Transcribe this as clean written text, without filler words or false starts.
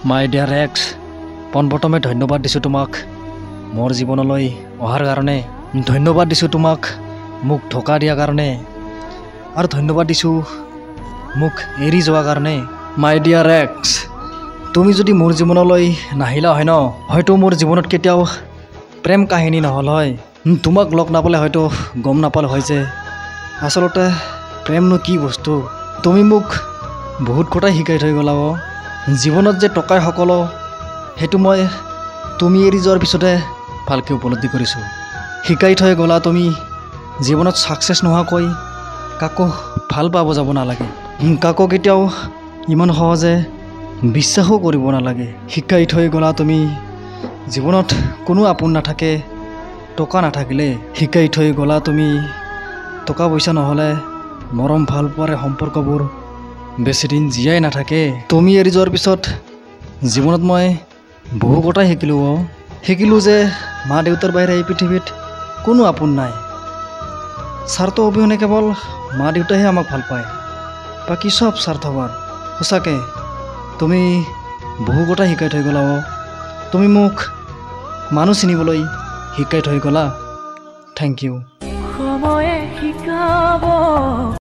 মাই dear x, পোনপ্ৰথমে ধন্যবাদ দিছোঁ তোমাক মোৰ জীৱনলৈ অহাৰ কাৰণে। ধন্যবাদ দিছোঁ তোমাক মোক ধোকা দিয়াৰ কাৰণে, আৰু ধন্যবাদ দিছোঁ মোক এৰি যোৱাৰ কাৰণে। মাই ডিয়াৰ এক্স, তুমি যদি মোৰ জীৱনলৈ নাহিলা হয় ন, হয়তো মোৰ জীৱনত কেতিয়াও প্ৰেম কাহিনী নহ'ল হয়। তোমাক লগ নাপালে হয়তো গম নাপালোঁ হয় যে আচলতে প্ৰেমনো কি বস্তু। তুমি মোক বহুত কথাই শিকাই থৈ গ'লা। জীৱনত যে টকাই সকলো, সেইটো মই তুমি এৰি যোৱাৰ পিছতে ভালকৈ উপলব্ধি কৰিছোঁ। শিকাই থৈ গ'লা তুমি জীৱনত ছাকচেছ নোহোৱাকৈ কাকো ভাল পাব যাব নালাগে, কাকো কেতিয়াও ইমান সহজে বিশ্বাসো কৰিব নালাগে। শিকাই থৈ গ'লা তুমি জীৱনত কোনো আপোন নাথাকে টকা নাথাকিলে। শিকাই থৈ গ'লা তুমি টকা পইচা নহ'লে মৰম ভাল পোৱাৰ সম্পৰ্কবোৰ বেছিদিন জীয়াই নাথাকে। তুমি এৰি যোৱাৰ পিছত জীৱনত মই বহু কথাই শিকিলোঁ যে মা দেউতাৰ বাহিৰে এই পৃথিৱীত কোনো আপোন নাই। স্বাৰ্থ অবিহনে কেৱল মা দেউতাইহে আমাক ভাল পায়, বাকী চব স্বাৰ্থপৰ। সঁচাকৈ তুমি বহু কথা শিকাই থৈ গ'লা। তুমি মোক মানুহ চিনিবলৈ শিকাই থৈ গ'লা। Thank U.